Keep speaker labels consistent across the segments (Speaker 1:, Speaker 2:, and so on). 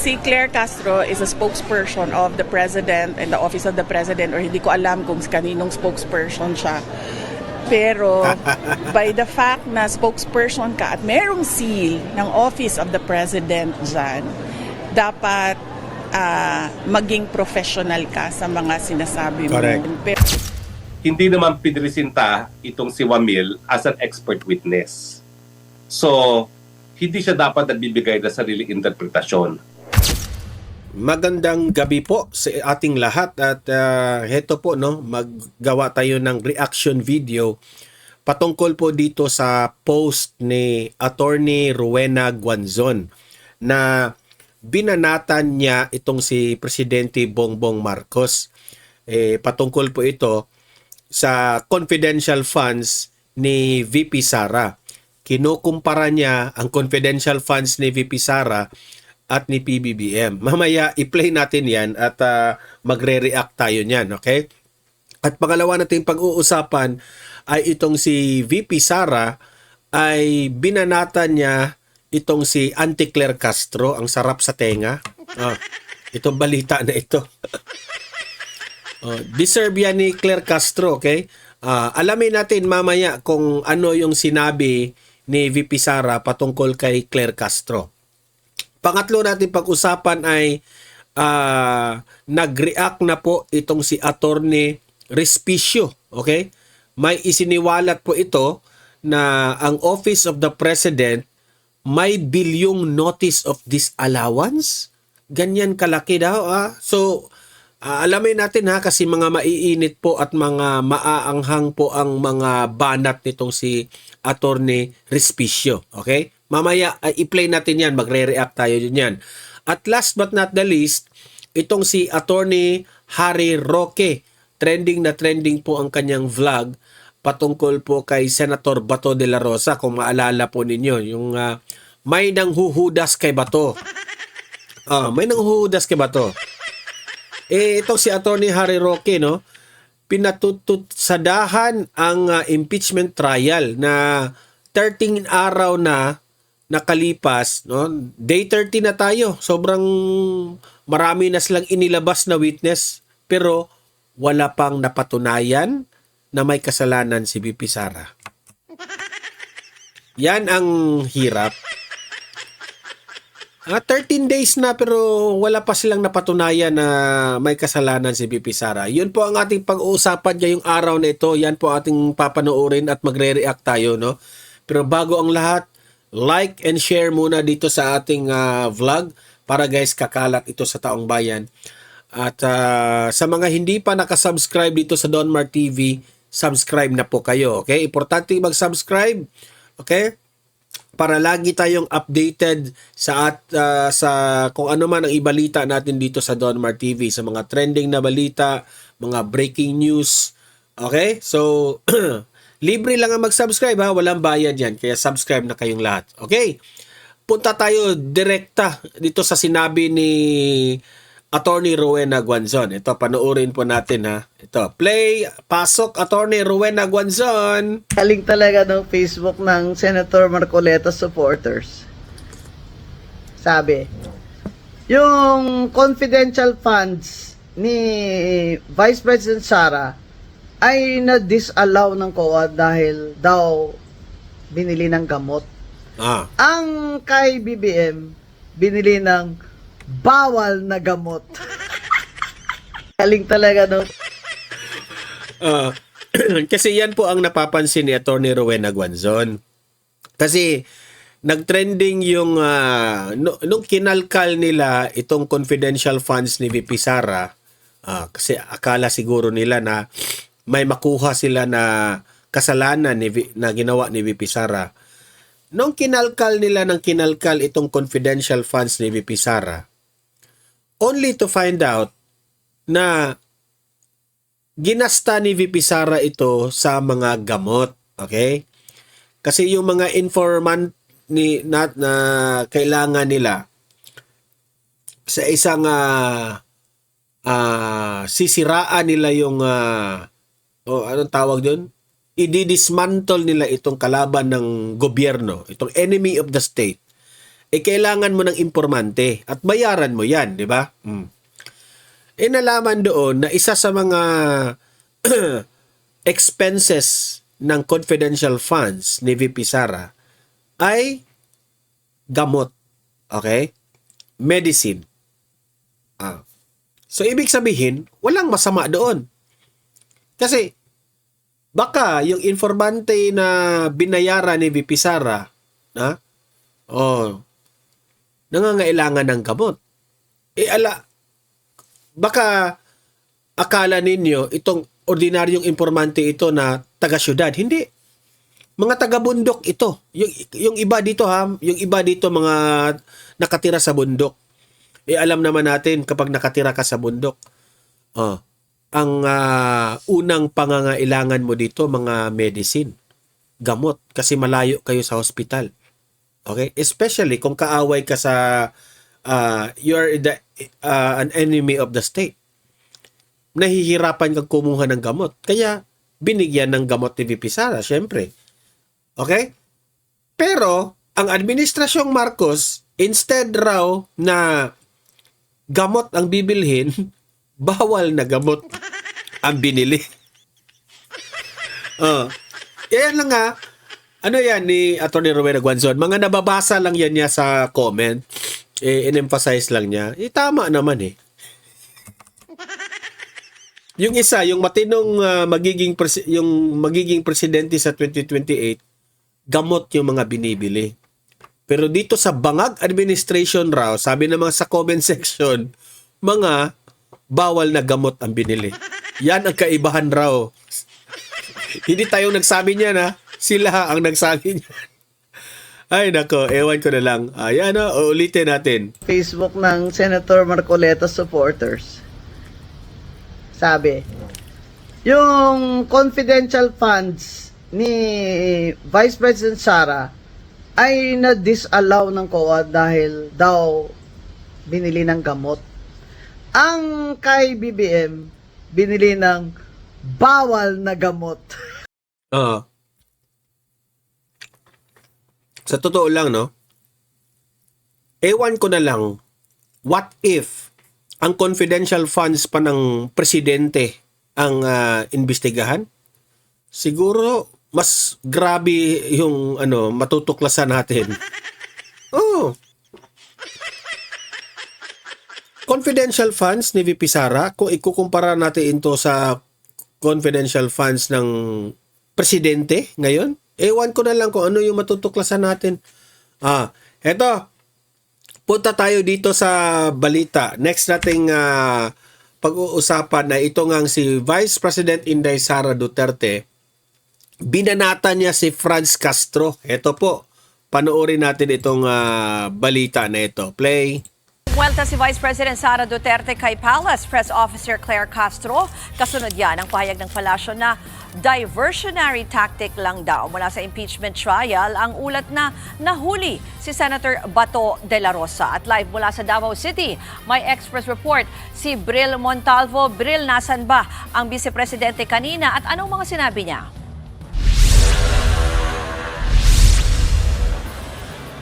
Speaker 1: Si Claire Castro is a spokesperson of the President and the Office of the President, or hindi ko alam kung kaninong spokesperson siya. Pero by the fact na spokesperson ka at merong seal ng Office of the President dyan, dapat maging professional ka sa mga sinasabi mo.
Speaker 2: Correct.
Speaker 1: Pero,
Speaker 3: hindi naman pinresinta itong si Wamil as an expert witness. So, hindi siya dapat nagbibigay ng sariling interpretasyon.
Speaker 2: Magandang gabi po sa ating lahat at heto po no, maggawa tayo ng reaction video patungkol po dito sa post ni Attorney Rowena Guanzon na binanatan niya itong si Presidente Bongbong Marcos. Patungkol po ito sa confidential funds ni VP Sara. Kinukumpara niya ang confidential funds ni VP Sara at ni PBBM. Mamaya i-play natin yan at magre-react tayo niyan, okay? At pangalawa nating pag-uusapan ay itong si VP Sara ay binanatan niya itong si Auntie Claire Castro, ang sarap sa tenga. Itong balita na ito. Deserve yan ni Claire Castro, okay? Alamin natin mamaya kung ano yung sinabi ni VP Sara patungkol kay Claire Castro. Pangatlo natin pag-usapan ay nag-react na po itong si Attorney Respicio. Okay? May isiniwalat po ito na ang Office of the President may bilyong notice of disallowance. Ganyan kalaki daw. So, alamin natin kasi mga maiinit po at mga maaanghang po ang mga banat nitong si Attorney Respicio. Okay? Mamaya i-play natin yan, magre-react tayo din yan. At last but not the least, itong si Attorney Harry Roque. Trending na trending po ang kanyang vlog patungkol po kay Senator Bato de la Rosa. Kung maalala po ninyo, yung may nanghuhudas kay Bato. May nanghuhudas kay Bato. Itong si Attorney Harry Roque, no, pinatututsadahan ang impeachment trial na 13 araw na nakalipas, no? Day 30 na tayo. Sobrang marami na silang inilabas na witness pero wala pang napatunayan na may kasalanan si VP Sara. Yan ang hirap. 13 days na pero wala pa silang napatunayan na may kasalanan si VP Sara. Yun po ang ating pag-uusapan ngayong araw na ito. Yan po ating papanoorin at magre-react tayo, no? Pero bago ang lahat, like and share muna dito sa ating vlog para guys kakalat ito sa taong bayan. At sa mga hindi pa nakasubscribe dito sa Donmar TV, subscribe na po kayo. Okay? Importante mag-subscribe. Okay? Para lagi tayong updated sa kung ano man ang ibalita natin dito sa Donmar TV, sa mga trending na balita, mga breaking news. Okay? So libre lang ang mag-subscribe walang bayad yan. Kaya subscribe na kayong lahat. Okay? Punta tayo direkta dito sa sinabi ni Attorney Rowena Guanzon. Ito, panoorin po natin Ito, play, pasok, Attorney Rowena Guanzon.
Speaker 4: Galing talaga ng Facebook ng Senator Marcoleta supporters. Sabi, yung confidential funds ni Vice President Sara ay na-disallow ng COA dahil daw binili ng gamot. Ang kay BBM, binili ng bawal na gamot. Galing talaga, no?
Speaker 2: Kasi yan po ang napapansin ni Attorney Rowena Guanzon. Kasi nagtrending yung nung kinalkal nila itong confidential funds ni VP Sara, kasi akala siguro nila na may makuha sila na kasalanan na ginawa ni VP Sara. Nung kinalkal nila ng kinalkal itong confidential funds ni VP Sara, only to find out na ginasta ni VP Sara ito sa mga gamot. Okay? Kasi yung mga informant na kailangan nila sa isang sisiraan nila yung anong tawag doon? I-dismantle nila itong kalaban ng gobyerno, itong enemy of the state. kailangan mo ng impormante at bayaran mo yan, di ba? Nalaman doon na isa sa mga expenses ng confidential funds ni VP Sara ay gamot. Okay? Medicine. So, ibig sabihin, walang masama doon. Kasi, baka yung informante na binayaran ni VP Sara, nangangailangan ng gamot. Baka akala ninyo itong ordinaryong informante ito na taga-syudad. Hindi. Mga taga-bundok ito. Yung iba dito yung iba dito mga nakatira sa bundok. Alam naman natin kapag nakatira ka sa bundok, ang unang pangangailangan mo dito mga medicine, gamot kasi malayo kayo sa hospital. Okay? Especially kung kaaway ka sa you're an enemy of the state. Nahihirapan kang kumuha ng gamot. Kaya, binigyan ng gamot ni VP Sara, syempre. Okay? Pero, ang Administrasyong Marcos, instead raw na gamot ang bibilhin, bawal na gamot ang binili. Yan lang nga. Ano yan ni Atty. Rowena Guanzon? Mga nababasa lang yan niya sa comment. In-emphasize lang niya. Tama naman eh. Yung isa, yung matinong magiging presidente sa 2028, gamot yung mga binibili. Pero dito sa bangag administration raw, sabi naman sa comment section, mga bawal na gamot ang binili. Yan ang kaibahan raw. Hindi tayo nagsabi niya na, sila ang nagsabi niya. Ay nako, ewan ko na lang. Ayan uulitin natin.
Speaker 4: Facebook ng Senator Marcoleta supporters. Sabi, yung confidential funds ni Vice President Sara ay na-disallow ng COA dahil daw binili ng gamot. Ang kay BBM, binili ng bawal na gamot.
Speaker 2: Sa totoo lang, no? Ewan ko na lang, what if ang confidential funds pa ng presidente ang investigahan? Siguro, mas grabe yung matutuklasan natin. Confidential funds ni VP Sara, kung ikukumpara natin ito sa confidential funds ng presidente ngayon, ewan ko na lang kung ano yung matutuklasan natin. Eto, punta tayo dito sa balita. Next nating pag-uusapan na ito ngang si Vice President Inday Sara Duterte, binanatan niya si Franz Castro. Eto po, panoorin natin itong balita na ito. Play.
Speaker 5: Welta si Vice President Sara Duterte kay Palace Press Officer Claire Castro. Kasunod yan ang pahayag ng palasyo na diversionary tactic lang daw mula sa impeachment trial ang ulat na nahuli si Senator Bato de la Rosa. At live mula sa Davao City, may Express report si Bril Montalvo. Bril, nasan ba ang Vice Presidente kanina at anong mga sinabi niya?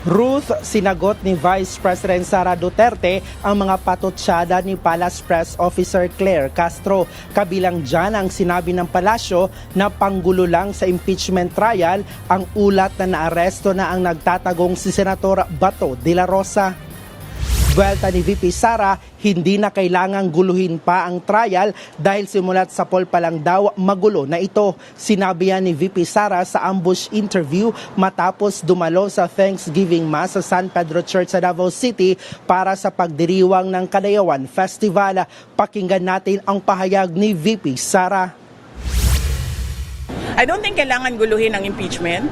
Speaker 6: Ruth, sinagot ni Vice President Sara Duterte ang mga patutsyada ni Palace Press Officer Claire Castro. Kabilang dyan ang sinabi ng palasyo na panggulo lang sa impeachment trial ang ulat na naaresto na ang nagtatagong si Senator Bato de la Rosa. Buwelta ni VP Sara, hindi na kailangang guluhin pa ang trial dahil simulat sa poll pa lang daw magulo na ito. Sinabi yan ni VP Sara sa ambush interview matapos dumalo sa Thanksgiving Mass sa San Pedro Church sa Davao City para sa pagdiriwang ng Kadayawan Festival. Pakinggan natin ang pahayag ni VP Sara.
Speaker 1: I don't think kailangan guluhin ang impeachment.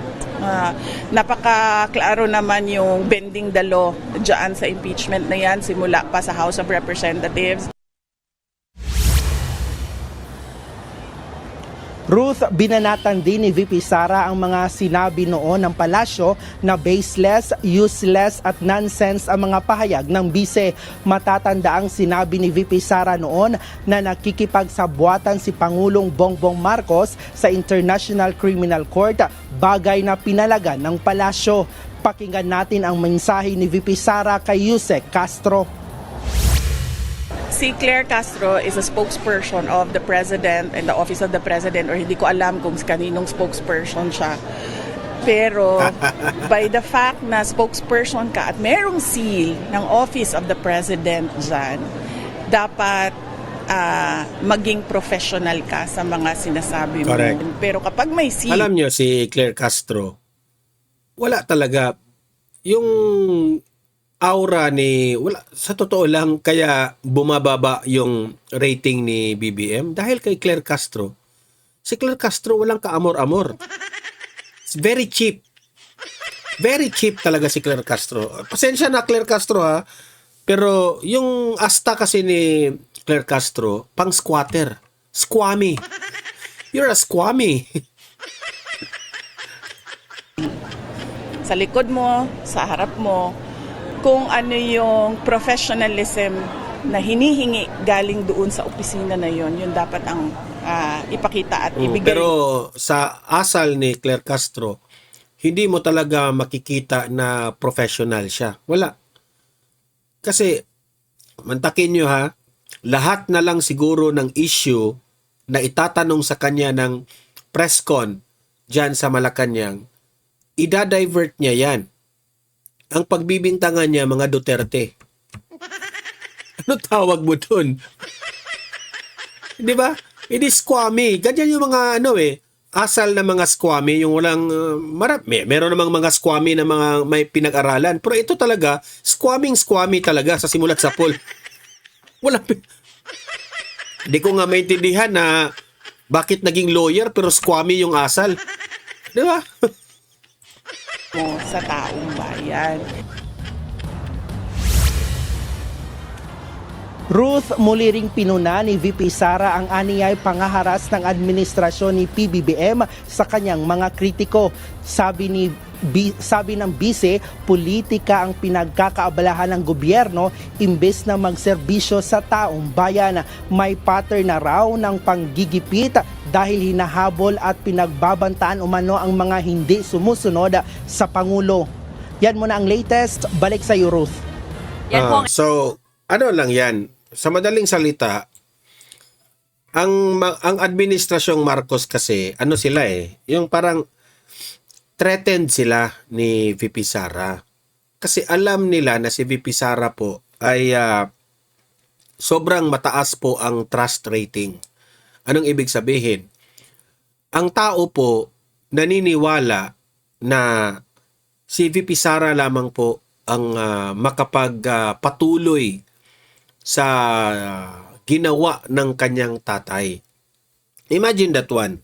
Speaker 1: Napaka-klaro naman yung bending the law dyan sa impeachment na yan simula pa sa House of Representatives.
Speaker 6: Ruth, binanatan din ni VP Sara ang mga sinabi noon ng palasyo na baseless, useless at nonsense ang mga pahayag ng bise. Matatanda ang sinabi ni VP Sara noon na nakikipagsabwatan si Pangulong Bongbong Marcos sa International Criminal Court, bagay na pinalagan ng palasyo. Pakinggan natin ang mensahe ni VP Sara kay Yusek Castro.
Speaker 1: Si Claire Castro is a spokesperson of the President and the Office of the President, or hindi ko alam kung kaninong spokesperson siya. Pero by the fact na spokesperson ka at merong seal ng Office of the President dyan, dapat maging professional ka sa mga sinasabi mo.
Speaker 2: Correct.
Speaker 1: Pero kapag may seal,
Speaker 2: Alam nyo, si Claire Castro, wala talaga yung aura wala, sa totoo lang, kaya bumababa yung rating ni BBM dahil kay Claire Castro. Si Claire Castro walang kaamor-amor. It's very cheap. Very cheap talaga si Claire Castro. Pasensya na, Claire Castro, ha. Pero yung asta kasi ni Claire Castro, pang squatter. Squammy. You're a squammy.
Speaker 1: sa likod mo, sa harap mo, kung ano yung professionalism na hinihingi galing doon sa opisina na yon, yun dapat ang ipakita at ibigay.
Speaker 2: Pero sa asal ni Claire Castro, hindi mo talaga makikita na professional siya. Wala. Kasi, mantakin nyo ha, lahat na lang siguro ng issue na itatanong sa kanya ng press con dyan sa Malacanang, idadivert niya yan. Ang pagbibintangan niya, mga Duterte. Ano tawag mo dun? Di ba? It is squammy. Ganyan yung mga asal na mga squammy, yung walang meron namang mga squammy na mga may pinag-aralan. Pero ito talaga, squammy talaga sa simulat sa pool. Wala. Hindi ko nga maintindihan na bakit naging lawyer pero squammy yung asal. Di ba?
Speaker 1: Mo sa taong bayan.
Speaker 6: Ruth, muli ring pinuna ni VP Sara ang aniyay pangaharas ng administrasyon ni PBBM sa kanyang mga kritiko. Sabi ng bise, politika ang pinagkakaabalahan ng gobyerno imbes na magserbisyo sa taong bayan. May pattern na raw ng panggigipit dahil hinahabol at pinagbabantaan umano ang mga hindi sumusunod sa Pangulo. Yan muna ang latest. Balik sa iyo, Ruth.
Speaker 5: Yan po ang
Speaker 2: So, ano lang yan? Sa madaling salita, ang administrasyong Marcos kasi, ano sila yung parang threatened sila ni VP Sara. Kasi alam nila na si VP Sara po ay sobrang mataas po ang trust rating. Anong ibig sabihin? Ang tao po naniniwala na si VP Sara lamang po ang makapagpatuloy sa ginawa ng kanyang tatay. Imagine that one.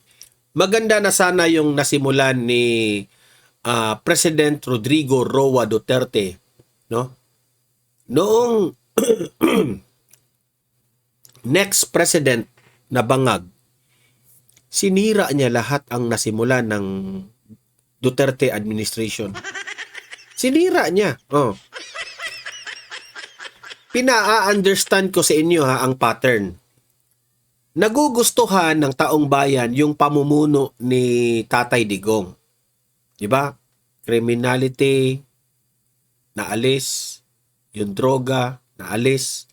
Speaker 2: Maganda na sana yung nasimulan ni President Rodrigo Roa Duterte, no? Noong next president na bangag, sinira niya lahat ang nasimulan ng Duterte administration. Sinira niya. Pina-understand ko sa inyo ang pattern. Nagugustuhan ng taong bayan yung pamumuno ni Tatay Digong. 'Di ba? Criminality naalis, yung droga naalis,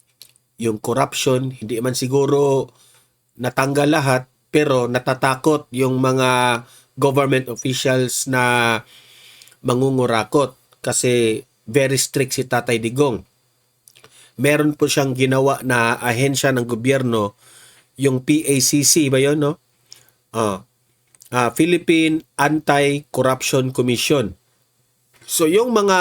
Speaker 2: yung corruption hindi man siguro natanggal lahat, pero natatakot yung mga government officials na mangungurakot kasi very strict si Tatay Digong. Meron po siyang ginawa na ahensya ng gobyerno, yung PACC ba yun, no? Philippine Anti-Corruption Commission. So yung mga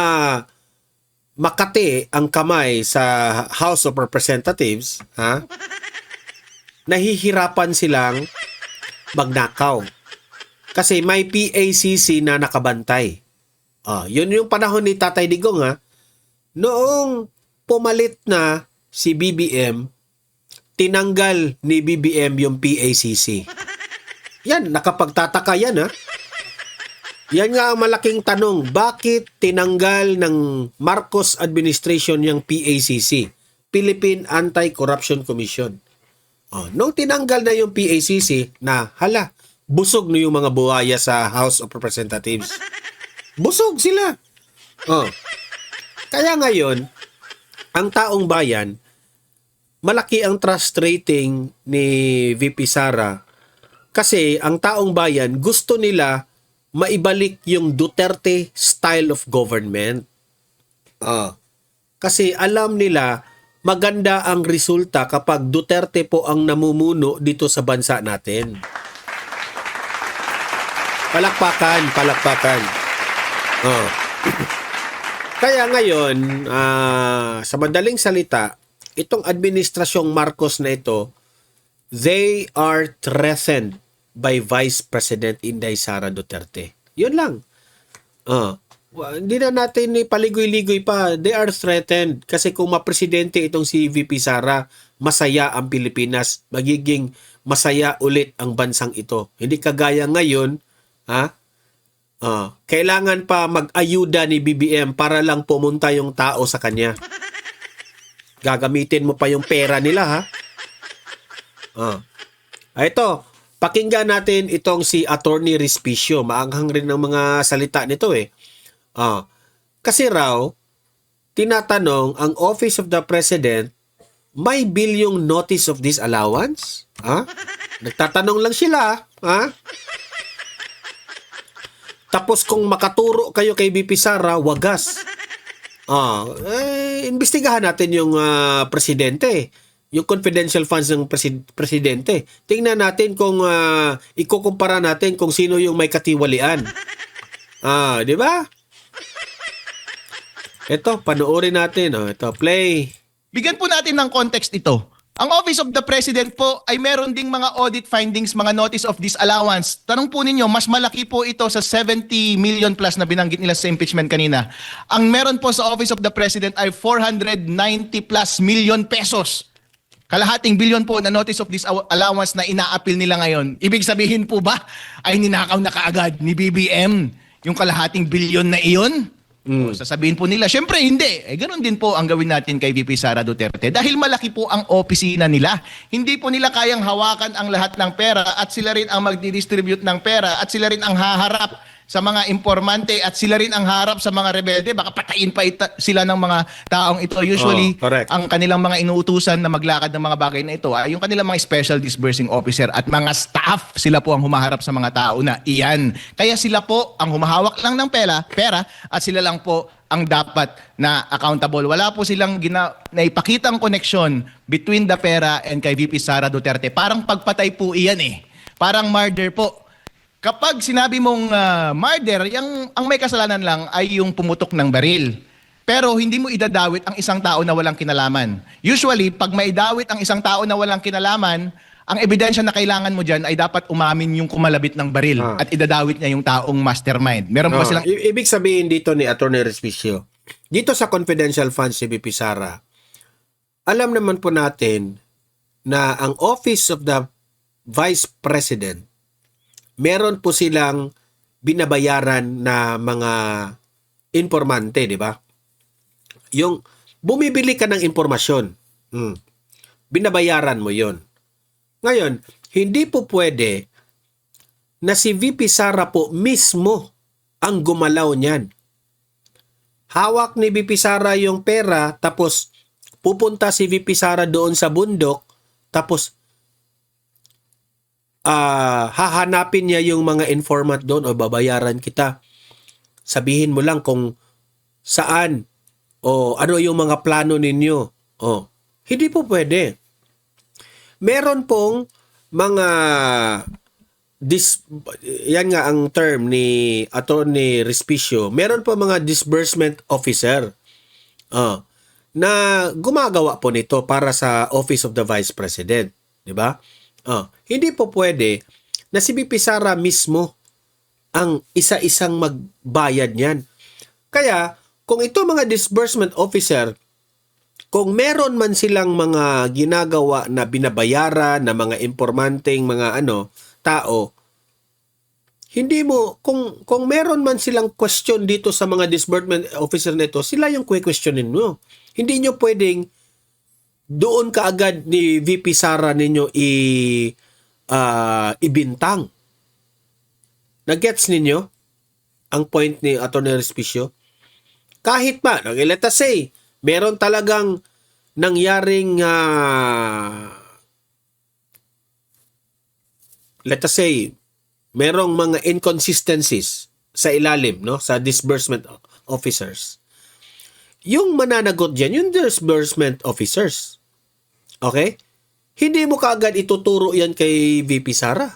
Speaker 2: Makati ang kamay sa House of Representatives, nahihirapan silang magnakaw. Kasi may PACC na nakabantay. Yun yung panahon ni Tatay Digong, Noong pumalit na si BBM, tinanggal ni BBM yung PACC. Yan, nakapagtataka yan, Yan nga ang malaking tanong, bakit tinanggal ng Marcos administration yung PACC, Philippine Anti-Corruption Commission? Nung tinanggal na yung PACC, busog na yung mga buhaya sa House of Representatives. Busog sila. Oh. Kaya ngayon, ang taong bayan, malaki ang trust rating ni VP Sara kasi ang taong bayan gusto nila maibalik yung Duterte style of government. Kasi alam nila maganda ang resulta kapag Duterte po ang namumuno dito sa bansa natin. Palakpakan, palakpakan. Kaya ngayon, sa madaling salita, itong administrasyong Marcos na ito, they are threatened by Vice President Inday Sara Duterte. Yun lang. Hindi na natin paligoy-ligoy pa. They are threatened. Kasi kung mapresidente itong si VP Sara, masaya ang Pilipinas. Magiging masaya ulit ang bansang ito. Hindi kagaya ngayon, kailangan pa mag-ayuda ni BBM para lang pumunta yung tao sa kanya. Gagamitin mo pa yung pera nila, Ito, pakinggan natin itong si Attorney Respicio. Maanghang rin ng mga salita nito eh. Kasi raw, tinatanong ang Office of the President, may bill yung notice of disallowance? Nagtatanong lang sila, Tapos kung makaturo kayo kay VP Sara, wagas. Imbestigahan natin yung presidente, yung confidential funds ng presidente. Tingnan natin kung ikukumpara natin kung sino yung may katiwalian. Di ba? Ito, panoorin natin. Ito, play.
Speaker 7: Bigyan po natin ng context ito. Ang Office of the President po ay meron ding mga audit findings, mga notice of disallowance. Tanong po ninyo, mas malaki po ito sa 70 million plus na binanggit nila sa impeachment kanina. Ang meron po sa Office of the President ay 490 plus million pesos. Kalahating bilyon po na notice of disallowance na ina-appeal nila ngayon. Ibig sabihin po ba ay ninakaw na kaagad ni BBM yung kalahating bilyon na iyon? O, sasabihin po nila, syempre hindi. Ganun din po ang gawin natin kay VP Sara Duterte. Dahil malaki po ang opisina nila. Hindi po nila kayang hawakan ang lahat ng pera at sila rin ang magdi-distribute ng pera at sila rin ang haharap sa mga informante at sila rin ang harap sa mga rebelde. Baka patayin pa sila ng mga taong ito. Usually,
Speaker 2: correct.
Speaker 7: ang kanilang mga inuutusan na maglakad ng mga bagay na ito ay yung kanilang mga special disbursing officer at mga staff. Sila po ang humaharap sa mga tao na iyan. Kaya sila po ang humahawak lang ng pera at sila lang po ang dapat na accountable. Wala po silang naipakitang koneksyon between the pera and kay VP Sara Duterte. Parang pagpatay po iyan eh. Parang murder po. Kapag sinabi mong murder, ang may kasalanan lang ay yung pumutok ng baril. Pero hindi mo idadawit ang isang tao na walang kinalaman. Usually, pag maidawit ang isang tao na walang kinalaman, ang ebidensya na kailangan mo dyan ay dapat umamin yung kumalabit ng baril at idadawit niya yung taong mastermind. Meron pa silang...
Speaker 2: Ibig sabihin dito ni Atty. Respicio, dito sa confidential funds si VP Sara, alam naman po natin na ang Office of the Vice President, meron po silang binabayaran na mga informante, di ba? Yung bumibili ka ng impormasyon, binabayaran mo yon. Ngayon, hindi po pwede na si VP Sara po mismo ang gumalaw niyan. Hawak ni VP Sara yung pera, tapos pupunta si VP Sara doon sa bundok, tapos hahanapin niya yung mga informant doon o babayaran kita. Sabihin mo lang kung saan o ano yung mga plano ninyo. Hindi po pwede. Meron pong mga yan nga ang term ni Atty. Respicio. Meron po mga disbursement officer na gumagawa po nito para sa Office of the Vice President, di ba? Hindi po pwede na si VP Sara mismo ang isa-isang magbayad niyan. Kaya, kung ito mga disbursement officer, kung meron man silang mga ginagawa na binabayaran na mga informanteng mga tao, hindi mo, kung meron man silang question dito sa mga disbursement officer na ito, sila yung questionin mo. Hindi nyo pwedeng doon kaagad ni VP Sara ninyo ibintang. Nag-gets ninyo ang point ni Atty. Respicio? Kahit pa, let us say, meron talagang nangyaring let us say, merong mga inconsistencies sa ilalim, no, sa disbursement officers. Yung mananagot dyan, yung disbursement officers. Okay? Hindi mo kaagad ituturo yan kay VP Sara.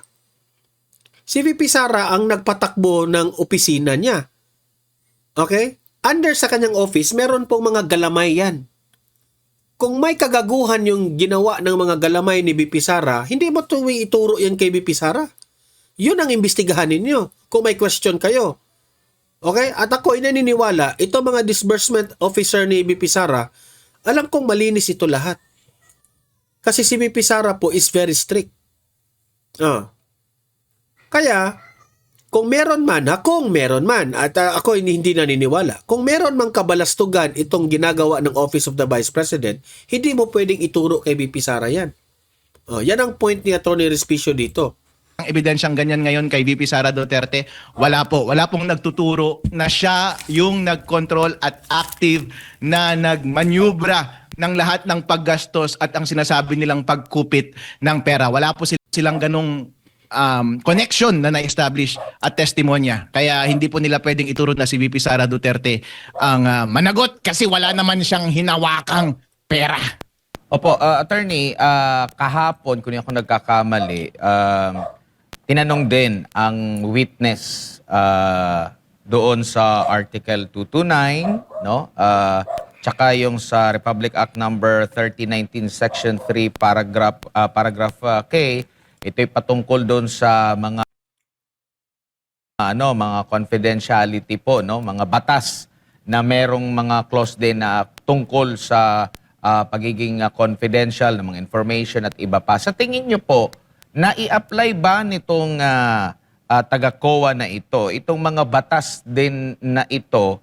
Speaker 2: Si VP Sara ang nagpatakbo ng opisina niya. Okay? Under sa kanyang office, meron pong mga galamay yan. Kung may kagaguhan yung ginawa ng mga galamay ni VP Sara, hindi mo ituro yan kay VP Sara. Yun ang imbestigahan ninyo kung may question kayo. Okay? At ako naniniwala, ito mga disbursement officer ni VP Sara, alam kong malinis ito lahat. Kasi si VP Sara po is very strict. Kaya, kung meron man, at ako hindi naniniwala, kung meron mang kabalastugan itong ginagawa ng Office of the Vice President, hindi mo pwedeng ituro kay VP Sara yan. Yan ang point ni Atty. Respicio dito.
Speaker 7: Ang ebidensyang ganyan ngayon kay VP Sara Duterte, wala po. Wala pong nagtuturo na siya yung nag-control at active na nagmanyubra ng lahat ng paggastos at ang sinasabi nilang pagkupit ng pera. Wala po silang ganong connection na na-establish at testimonya. Kaya hindi po nila pwedeng ituro na si VP Sara Duterte ang managot kasi wala naman siyang hinawakang pera.
Speaker 8: Opo, attorney, kahapon, kung ako nagkakamali, tinanong din ang witness doon sa Article 229, no? Tsaka yung sa Republic Act number 3019 Section 3 paragraph K, ito'y patungkol doon sa mga mga confidentiality po, no? Mga batas na merong mga clause din na tungkol sa pagiging confidential ng mga information at iba pa. Sa tingin niyo po, nai-apply ba nitong taga-COA na itong mga batas din na ito,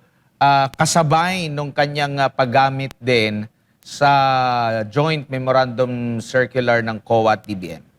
Speaker 8: kasabay nung kanyang paggamit din sa Joint Memorandum Circular ng COA at DBM?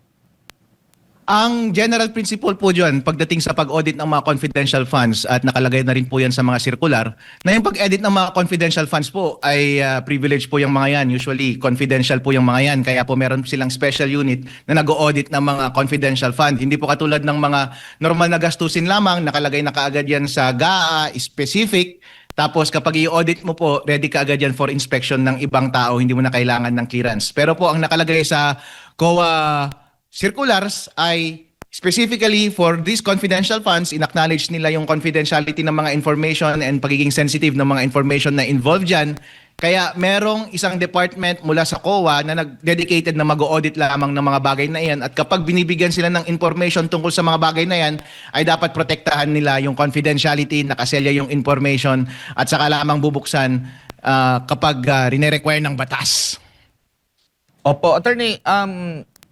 Speaker 7: Ang general principle po dyan, pagdating sa pag-audit ng mga confidential funds, at nakalagay na rin po yan sa mga circular, na yung pag-edit ng mga confidential funds po ay privilege po yung mga yan. Usually, confidential po yung mga yan. Kaya po meron silang special unit na nag-audit ng mga confidential fund. Hindi po katulad ng mga normal na gastusin lamang, nakalagay na kaagad yan sa GAA, specific. Tapos kapag i-audit mo po, ready ka agad yan for inspection ng ibang tao, hindi mo na kailangan ng clearance. Pero po ang nakalagay sa COA circulars ay specifically for these confidential funds, in-acknowledge nila yung confidentiality ng mga information and pagiging sensitive ng mga information na involved dyan. Kaya merong isang department mula sa COA na nag-dedicated na mag-audit lamang ng mga bagay na yan. At kapag binibigyan sila ng information tungkol sa mga bagay na yan, ay dapat protektahan nila yung confidentiality, nakaselya yung information at saka lamang bubuksan kapag rine-require ng batas.
Speaker 8: Opo, attorney,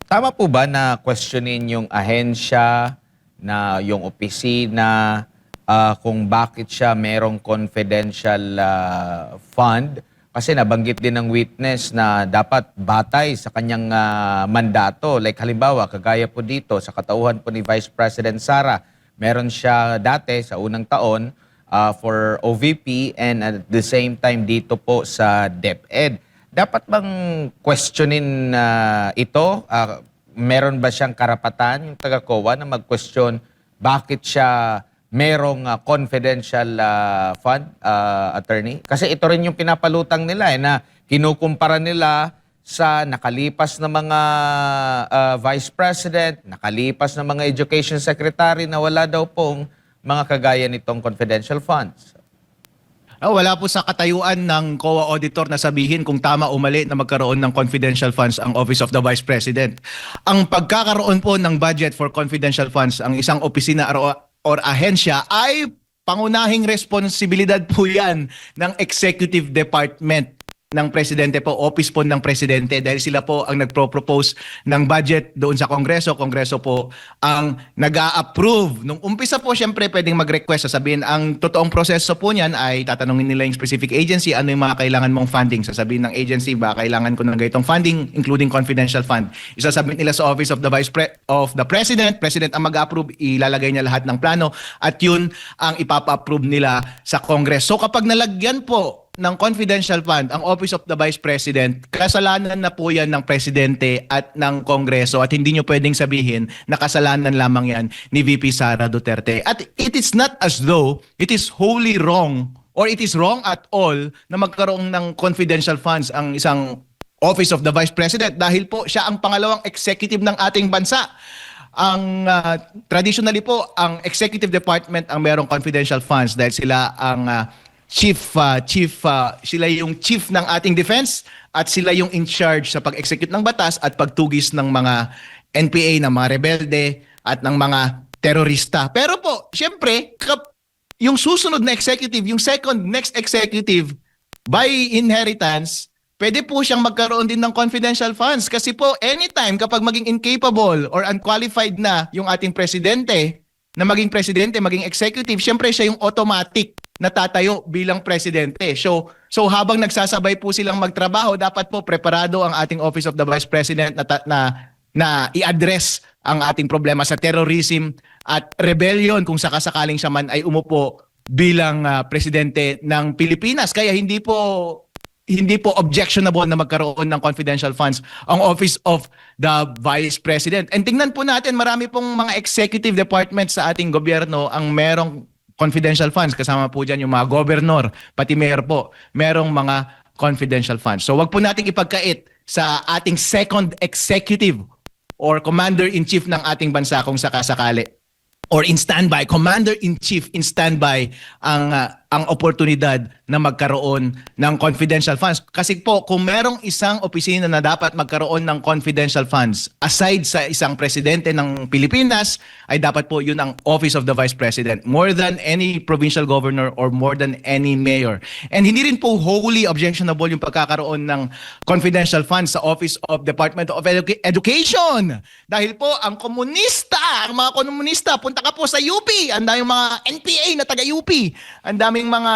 Speaker 8: tama po ba na questionin yung ahensya, na yung opisina, kung bakit siya merong confidential fund? Kasi nabanggit din ng witness na dapat batay sa kanyang mandato. Like halimbawa, kagaya po dito sa katauhan po ni Vice President Sara, meron siya dati sa unang taon for OVP and at the same time dito po sa DepEd. Dapat bang questionin ito? Meron ba siyang karapatan, yung taga-COA, na mag-question bakit siya merong confidential fund, attorney? Kasi ito rin yung pinapalutang nila na kinukumpara nila sa nakalipas na mga vice president, nakalipas na mga education secretary na wala daw pong mga kagaya nitong confidential funds.
Speaker 7: Wala po sa katayuan ng COA auditor na sabihin kung tama o mali na magkaroon ng confidential funds ang Office of the Vice President. Ang pagkakaroon po ng budget for confidential funds, ang isang opisina or ahensya ay pangunahing responsibilidad po yan ng Executive Department. ng presidente po, office po ng presidente, dahil sila po ang nagpro-propose ng budget doon sa Kongreso. Kongreso po ang nag-a-approve. Nung umpisa po, syempre pwedeng mag-request, sasabihin, ang totoong proseso po niyan ay tatanungin nila yung specific agency, ano yung mga kailangan mong funding. Sasabihin ng agency, ba kailangan ko ng ganitong funding, including confidential fund. Isasubmit nila sa Office of the of the President. President ang mag-approve, ilalagay niya lahat ng plano, at yun ang ipapa-approve nila sa Congress. So kapag nalagyan po ng confidential fund ang Office of the Vice President, kasalanan na po yan ng Presidente at ng Kongreso, at hindi nyo pwedeng sabihin na kasalanan lamang yan ni VP Sara Duterte. At it is not as though it is wholly wrong or it is wrong at all na magkaroon ng confidential funds ang isang Office of the Vice President, dahil po siya ang pangalawang executive ng ating bansa. Ang traditionally po, ang executive department ang merong confidential funds dahil sila ang sila yung chief ng ating defense, at sila yung in charge sa pag-execute ng batas at pagtugis ng mga NPA, ng mga rebelde at ng mga terorista. Pero po, syempre, yung susunod na executive, yung next executive, by inheritance, pwede po siyang magkaroon din ng confidential funds. Kasi po, anytime kapag maging incapable or unqualified na yung ating presidente, na maging presidente, maging executive, syempre siya yung automatic na tatayo bilang presidente. So habang nagsasabay po silang magtrabaho, dapat po preparado ang ating Office of the Vice President na i-address ang ating problema sa terrorism at rebellion kung sakasakaling siya man ay umupo bilang presidente ng Pilipinas. Kaya hindi po objectionable na magkaroon ng confidential funds ang Office of the Vice President. And tingnan po natin, marami pong mga executive departments sa ating gobyerno ang merong confidential funds. Kasama po dyan yung mga gobernador, pati mayor po, merong mga confidential funds. So wag po nating ipagkait sa ating second executive or commander-in-chief ng ating bansa kung sakasakali, or in standby, commander-in-chief in standby ang oportunidad na magkaroon ng confidential funds. Kasi po, kung merong isang opisina na dapat magkaroon ng confidential funds, aside sa isang presidente ng Pilipinas, ay dapat po yun ang Office of the Vice President, more than any provincial governor or more than any mayor. And hindi rin po wholly objectionable yung pagkakaroon ng confidential funds sa Office of Department of Education. Dahil po, ang mga komunista, punta ka po sa UP, ang daming mga NPA na taga-UP, ang daming mga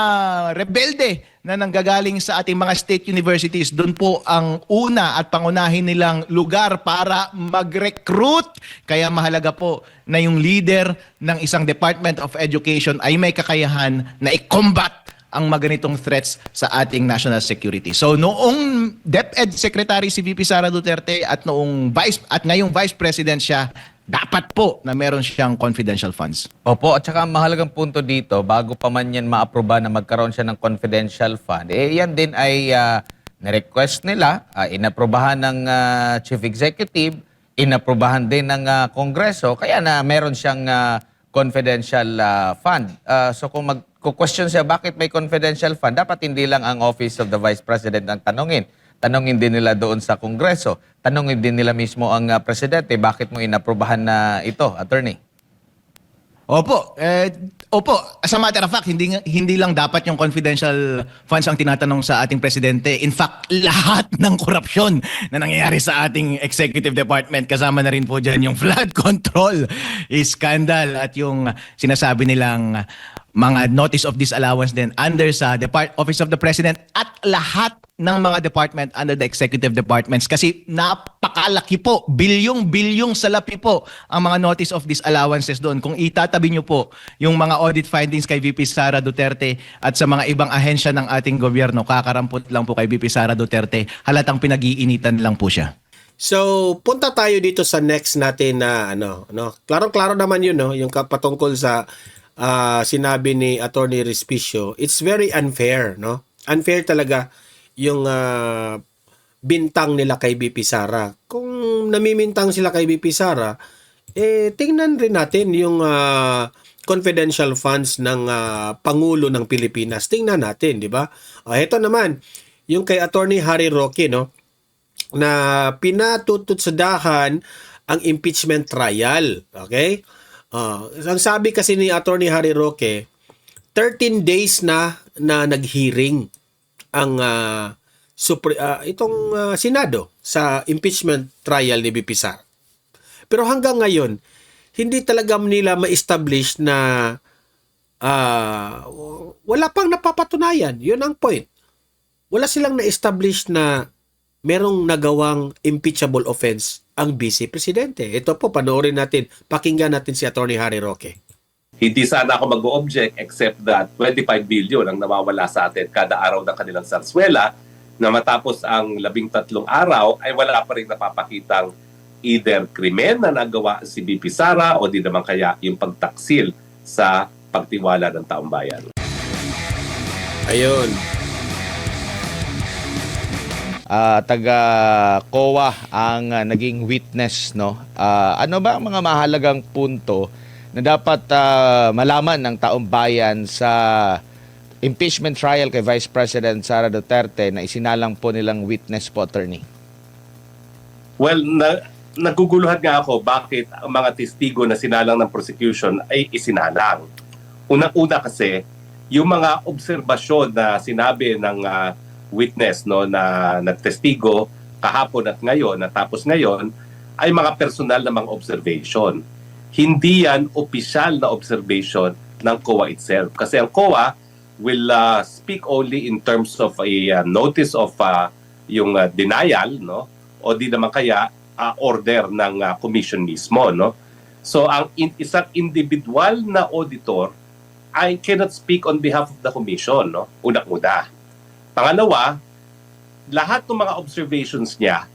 Speaker 7: rebelde na nanggagaling sa ating mga state universities. Doon po ang una at pangunahin nilang lugar para mag-recruit. Kaya mahalaga po na yung leader ng isang Department of Education ay may kakayahan na i-combat ang mga ganitong threats sa ating national security. So noong DepEd Secretary si VP Sara Duterte at ngayong Vice President siya, dapat po na meron siyang confidential funds.
Speaker 8: Opo, at saka ang mahalagang punto dito, bago pa man yan maaproba na magkaroon siya ng confidential fund, yan din ay na-request nila, inaprobahan ng Chief Executive, inaprobahan din ng Kongreso, kaya na meron siyang confidential fund. So kung mag-question siya bakit may confidential fund, dapat hindi lang ang Office of the Vice President ang tanungin. Tanungin din nila doon sa Kongreso. Tanungin din nila mismo ang presidente, bakit mo inaprobahan na ito, attorney?
Speaker 7: Opo. As a matter of fact, hindi lang dapat yung confidential funds ang tinatanong sa ating presidente. In fact, lahat ng korupsyon na nangyayari sa ating executive department, kasama na rin po dyan yung flood control scandal at yung sinasabi nilang mga notice of disallowance din under sa Office of the President at lahat ng mga department under the executive departments. Kasi napakalaki po, bilyong-bilyong salapi po ang mga notice of disallowances doon. Kung itatabi nyo po yung mga audit findings kay VP Sara Duterte at sa mga ibang ahensya ng ating gobyerno, kakarampot lang po kay VP Sara Duterte, halatang pinag-iinitan lang po siya.
Speaker 2: So, punta tayo dito sa next natin na Klarong-klaro naman yun, yung patungkol sa sinabi ni Attorney Respicio. It's very unfair, no? Unfair talaga yung bintang nila kay BP Sara. Kung namimintang sila kay BP Sara, tingnan rin natin yung confidential funds ng Pangulo ng Pilipinas. Tingnan natin, di ba? Ito naman, yung kay Attorney Harry Roque, no? Na pinatututsadahan ang impeachment trial. Okay? Ang sabi kasi ni Attorney Harry Roque, 13 days na nag-hearing ang Senado sa impeachment trial ni VP Sara. Pero hanggang ngayon, hindi talaga nila ma-establish na wala pang napapatunayan. Yun ang point. Wala silang na-establish na merong nagawang impeachable offense ang Vice Presidente. Ito po, panoorin natin, pakinggan natin si Attorney Harry Roque.
Speaker 3: Hindi sana ako mag-object except that 25 billion ang nawawala sa atin kada araw ng kanilang sarswela na matapos ang 13 araw ay wala pa rin napapakitang either krimen na nagawa si VP Sara o di naman kaya yung pagtaksil sa pagtiwala ng taong bayan.
Speaker 2: Ayun.
Speaker 8: Taga COA ang naging witness, no? Ano ba ang mga mahalagang punto na dapat malaman ng taong bayan sa impeachment trial kay Vice President Sara Duterte na isinalang po nilang witness po, attorney?
Speaker 3: Well, naguguluhan nga ako bakit ang mga testigo na sinalang ng prosecution ay isinalang. Unang-una kasi, yung mga obserbasyon na sinabi ng witness no na nagtestigo kahapon at ngayon, natapos ngayon, ay mga personal na mga observation. Hindi yan opisyal na observation ng COA itself. Kasi ang COA will speak only in terms of a notice of yung denial, no? O di naman kaya order ng commission mismo, no? So ang isang individual na auditor I cannot speak on behalf of the commission, no? Una-una. Pangalawa, lahat ng mga observations niya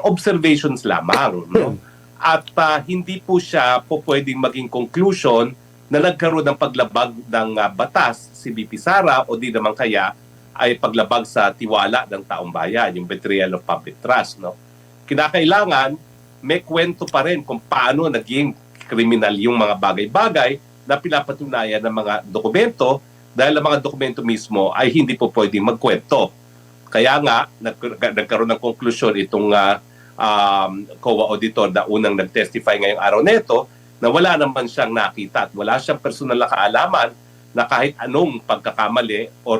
Speaker 3: observations lamang, no? At hindi po siya pwedeng maging conclusion na nagkaroon ng paglabag ng batas si VP Sara o di naman kaya ay paglabag sa tiwala ng taong bayan, yung betrayal of public trust, no? Kinakailangan may kwento pa rin kung paano naging kriminal yung mga bagay-bagay na pinapatunayan ng mga dokumento dahil ang mga dokumento mismo ay hindi po pwedeng magkwento. Kaya nga, nagkaroon ng konklusyon itong COA auditor na unang nag-testify ngayong araw nito na wala naman siyang nakita at wala siyang personal na kaalaman na kahit anong pagkakamali o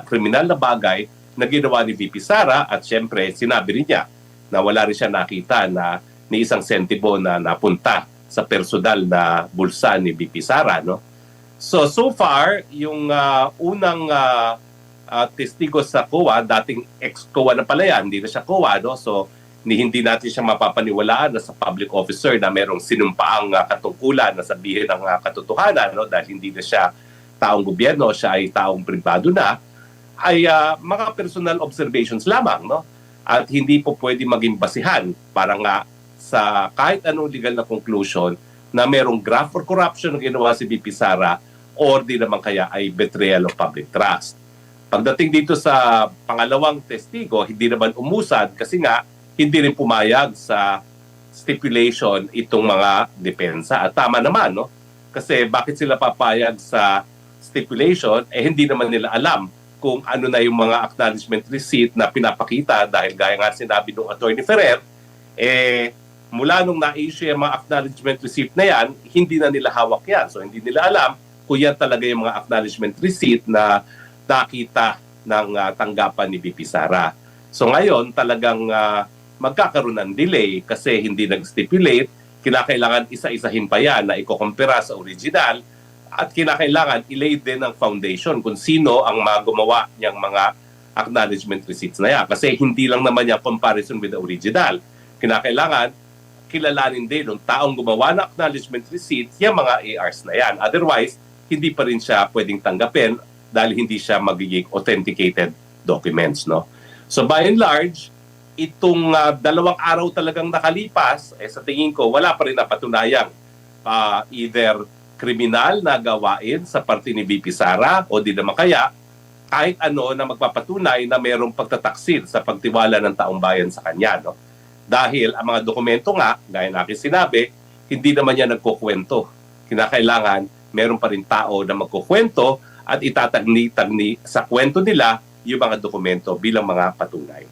Speaker 3: kriminal na bagay na ginawa ni VP Sara at syempre sinabi rin niya na wala rin siya nakita na ni isang sentibo na napunta sa personal na bulsa ni VP Sara, no? So far, yung unang testigo sa COA, dating ex-COA na pala yan, hindi na siya COA, no? So hindi natin siya mapapaniwalaan na sa public officer na merong sinumpaang katungkulan na sabihin ang katotohanan, no? Dahil hindi na siya taong gobyerno, siya ay taong pribado na, ay mga personal observations lamang, no? At hindi po pwede maging basihan para nga sa kahit anong legal na conclusion na merong graft for corruption na ginawa si VP Sara or di naman kaya ay betrayal of public trust. Pagdating dito sa pangalawang testigo, hindi naman umusad kasi nga hindi rin pumayag sa stipulation itong mga depensa. At tama naman, no? Kasi bakit sila papayag sa stipulation, hindi naman nila alam kung ano na yung mga acknowledgement receipt na pinapakita dahil gaya nga sinabi ng Attorney Ferrer, mula nung na-issue yung mga acknowledgement receipt na yan, hindi na nila hawak yan. So hindi nila alam kung yan talaga yung mga acknowledgement receipt na nakita ng tanggapan ni VP Sara. So ngayon talagang magkakaroon ng delay kasi hindi nag-stipulate, kinakailangan isa-isahin pa yan na ikukumpira sa original at kinakailangan ilay din ng foundation kung sino ang gumawa niyang mga acknowledgement receipts na yan. Kasi hindi lang naman yung comparison with the original. Kinakailangan kilalanin din ng taong gumawa ng acknowledgement receipts yung mga ARs na yan. Otherwise, hindi pa rin siya pwedeng tanggapin dahil hindi siya magiging authenticated documents, no? So by and large, itong 2 araw talagang nakalipas, sa tingin ko, wala pa rin napatunayang either kriminal na gawain sa parte ni VP Sara o di naman kaya kahit ano na magpapatunay na mayroong pagtataksil sa pagtiwala ng taong bayan sa kanya, no? Dahil ang mga dokumento nga, gaya na aking sinabi, hindi naman yan nagkukwento. Kinakailangan meron pa rin tao na magkukwento at itatagni-tagni sa kwento nila yung mga dokumento bilang mga patunay.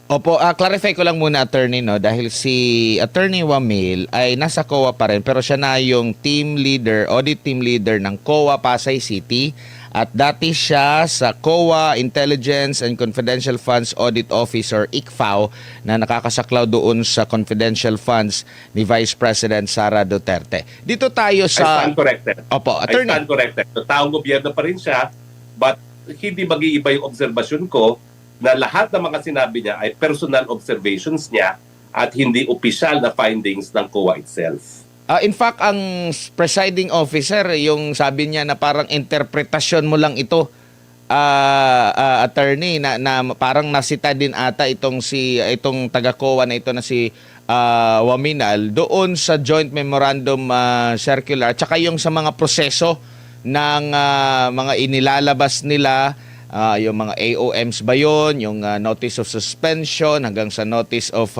Speaker 8: Opo, clarify ko lang muna, attorney, no, dahil si Attorney Wamil ay nasa COA pa rin pero siya na yung team leader, audit team leader ng COA Pasay City At dati siya sa COA, Intelligence and Confidential Funds Audit Officer, ICFAO, na nakakasaklaw doon sa confidential funds ni Vice President Sara Duterte. Dito tayo
Speaker 3: I
Speaker 8: sa...
Speaker 3: stand corrected.
Speaker 8: Opo,
Speaker 3: I
Speaker 8: attorney.
Speaker 3: stand corrected. So, taong gobyerno pa rin siya, but hindi mag-iiba yung obserbasyon ko na lahat ng mga sinabi niya ay personal observations niya at hindi opisyal na findings ng COA itself.
Speaker 8: In fact, ang presiding officer, yung sabi niya na parang interpretasyon mo lang ito, attorney, na parang nasita din ata itong taga-COA na ito na si Waminal doon sa joint memorandum circular, tsaka yung sa mga proseso ng mga inilalabas nila, yung mga AOMs ba yun, yung notice of suspension hanggang sa notice of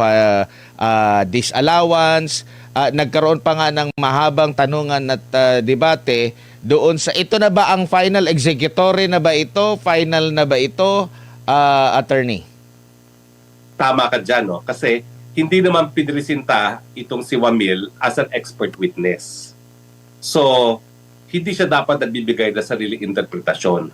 Speaker 8: disallowance. Nagkaroon pa nga ng mahabang tanungan at debate doon sa ito na ba ang final executory na ba ito, final na ba ito, attorney?
Speaker 3: Tama ka dyan, no? Kasi hindi naman pinresinta itong si Wamil as an expert witness. So, hindi siya dapat nagbibigay ng sariling interpretasyon.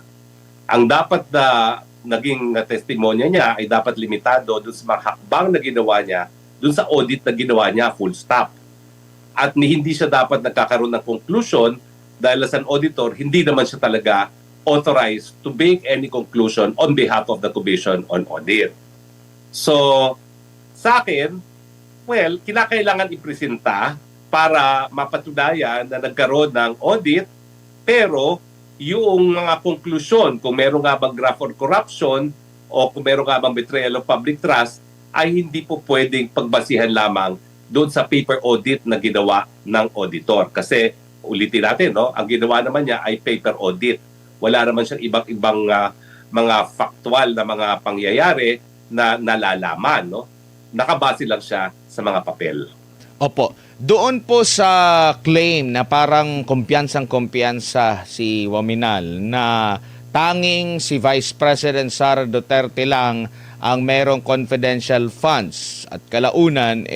Speaker 3: Ang dapat na naging testimonya niya ay dapat limitado doon sa mga hakbang na ginawa niya, doon sa audit na ginawa niya, full stop. At hindi siya dapat nagkakaroon ng conclusion dahil as an auditor, hindi naman siya talaga authorized to make any conclusion on behalf of the Commission on Audit. So, sa akin, well, kinakailangan ipresenta para mapatunayan na nagkaroon ng audit, pero yung mga konklusyon, kung meron nga bang graft or corruption o kung meron nga bang betrayal of public trust, ay hindi po pwedeng pagbasihan lamang doon sa paper audit na ginawa ng auditor. Kasi ulitin natin, no, ang ginawa naman niya ay paper audit. Wala naman siyang ibang mga factual na mga pangyayari na nalalaman, no? Nakabase lang siya sa mga papel.
Speaker 8: Opo. Doon po sa claim na parang kumpiyansang-kumpiyansa si Waminal na tanging si Vice President Sara Duterte lang ang merong confidential funds at kalaunan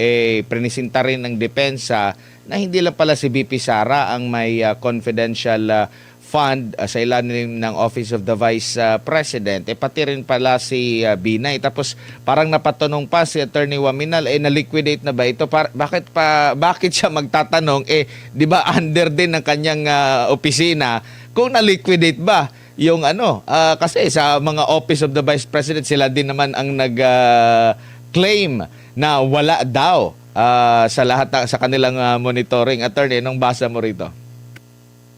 Speaker 8: prinisinta rin ng depensa na hindi lang pala si BP Sara ang may confidential fund sa ilalim ng Office of the Vice President, pati rin pala si Binay. Tapos parang napatanong pa si Attorney Waminal, na-liquidate na ba ito? Bakit siya magtatanong? Di ba under din ng kanyang opisina kung na-liquidate ba yung kasi sa mga Office of the Vice President, sila din naman ang nag-claim na wala daw sa lahat sa kanilang monitoring. Attorney, anong basa mo rito?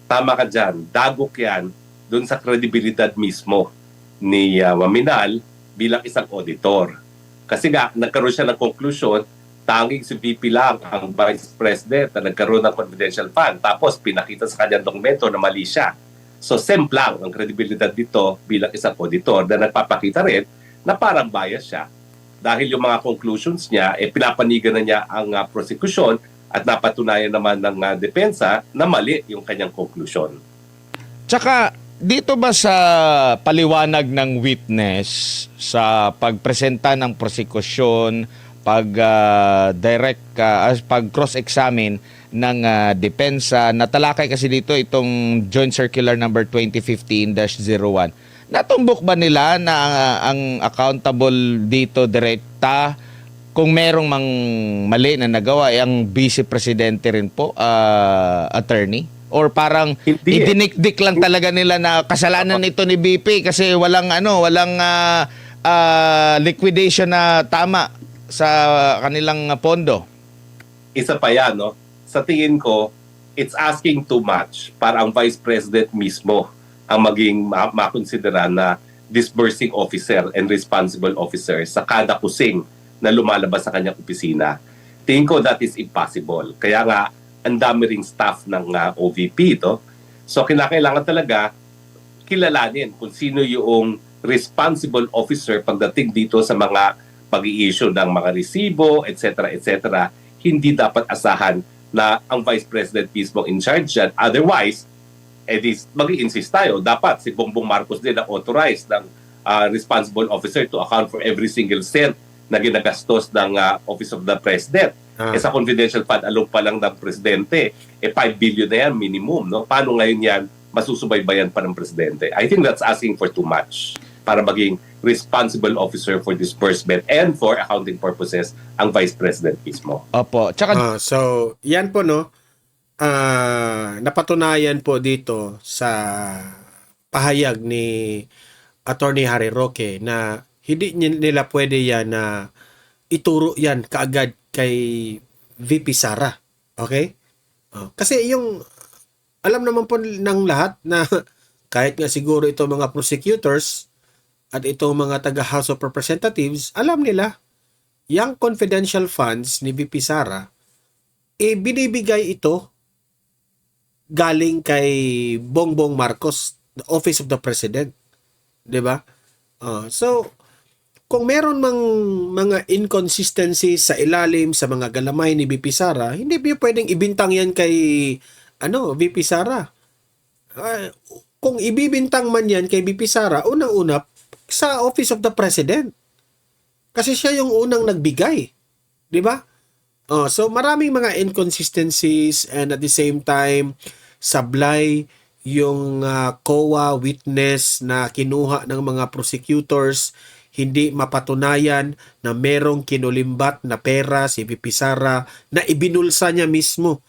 Speaker 3: Tama ka dyan. Dagok yan doon sa kredibilidad mismo ni Waminal bilang isang auditor. Kasi nga, nagkaroon siya ng conclusion, tanging si VP lang ang Vice President na nagkaroon ng confidential fund. Tapos pinakita sa kanyang dokumento na mali siya. So, semplang ang kredibilidad dito bilang isang auditor na nagpapakita rin na parang bias siya. Dahil yung mga conclusions niya, pinapanigan na niya ang prosecution at napatunayan naman ng depensa na mali yung kanyang conclusion.
Speaker 8: Tsaka, dito ba sa paliwanag ng witness sa pagpresenta ng prosekusyon, pag cross-examine ng depensa, natalakay kasi dito itong Joint Circular number 2015-01. Natumbok ba nila na ang accountable dito direkta kung merong mang mali na nagawa ang vice presidente rin po, attorney? Or parang idinikdik lang talaga nila na kasalanan nito ni BP kasi walang liquidation na tama sa kanilang pondo?
Speaker 3: Isa pa yan, no? Sa tingin ko, it's asking too much para ang Vice President mismo ang maging makonsidera na disbursing officer and responsible officer sa kada kusing na lumalabas sa kanyang opisina. Tingin ko that is impossible. Kaya nga, ang dami ring staff ng OVP ito. So, kinakailangan talaga kilalanin kung sino yung responsible officer pagdating dito sa mga pag-i-issue ng mga resibo, etc. etc. Hindi dapat asahan na ang Vice President mismo in charge yan. Otherwise, mag-i-insist tayo. Dapat si Bongbong Marcos din ang authorized ng responsible officer to account for every single cent na ginagastos ng Office of the President. Sa confidential fund, alone pa lang ng Presidente, 5 billion na yan minimum. No? Paano ngayon yan masusubaybayan pa ng presidente. I think that's asking for too much para maging responsible officer for disbursement and for accounting purposes ang Vice President mismo.
Speaker 8: Opo. Tsaka
Speaker 2: So, yan po no. Napatunayan po dito sa pahayag ni Attorney Harry Roque na hindi nila pwede yan na ituro yan kaagad kay VP Sara. Okay? Kasi yung alam naman po ng lahat na kahit nga siguro itong mga prosecutors at itong mga taga House of Representatives, alam nila yung confidential funds ni VP Sara, binibigay ito galing kay Bongbong Marcos, the Office of the President. 'Di ba? So, kung meron mang mga inconsistencies sa ilalim sa mga galamay ni VP Sara, hindi ba pwedeng ibintang yan kay VP Sara? Kung ibibintang man yan kay VP Sara, unang-una sa Office of the President. Kasi siya yung unang nagbigay. 'Di ba? So maraming mga inconsistencies and at the same time sablay yung COA witness na kinuha ng mga prosecutors, hindi mapatunayan na merong kinulimbat na pera si VP Sara na ibinulsa niya mismo.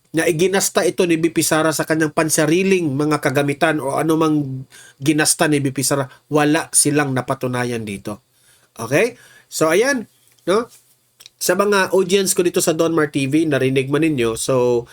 Speaker 2: Na iginasta ito ni VP Sara sa kanyang pansariling mga kagamitan o anumang ginasta ni VP Sara, wala silang napatunayan dito. Okay? So ayan, no? Sa mga audience ko dito sa Donmar TV, narinig man ninyo, so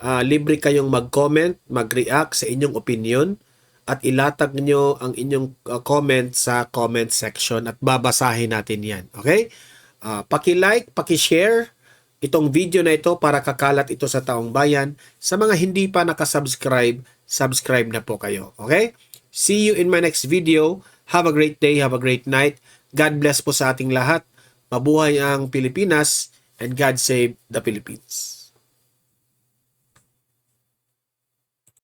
Speaker 2: libre kayong mag-comment, mag-react sa inyong opinion at ilatag nyo ang inyong comment sa comment section at babasahin natin yan. Okay? Paki-like, paki-share itong video na ito para kakalat ito sa taong bayan. Sa mga hindi pa nakasubscribe, subscribe na po kayo. Okay? See you in my next video. Have a great day, have a great night. God bless po sa ating lahat. Mabuhay ang Pilipinas and God save the Philippines.